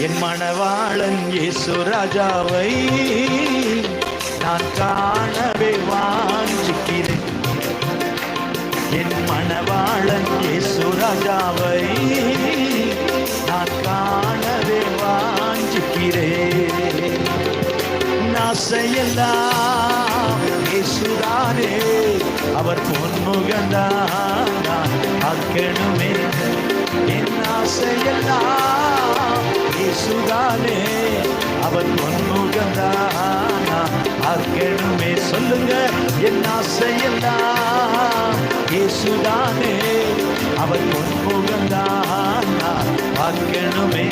என் மணவாளன் இயேசு ராஜாவை நான் காணவே வாஞ்சிக்கிறேன். என் மணவாளன் இயேசு ராஜாவை நான் காணவே வாஞ்சிக்கிறேன். ஆசையெல்லாம் இயேசுதானே, அவர் பொன்முகந்தான் நான் பார்க்கணுமே. என் ஆசையெல்லாம் இயேசுதானே, அவர் பொன்முகந்தான் நான் பார்க்கணுமே. சொல்லுங்க, என் ஆசையெல்லாம் இயேசுதானே, அவர் பொன்முகந்தான் நான் பார்க்கணுமே.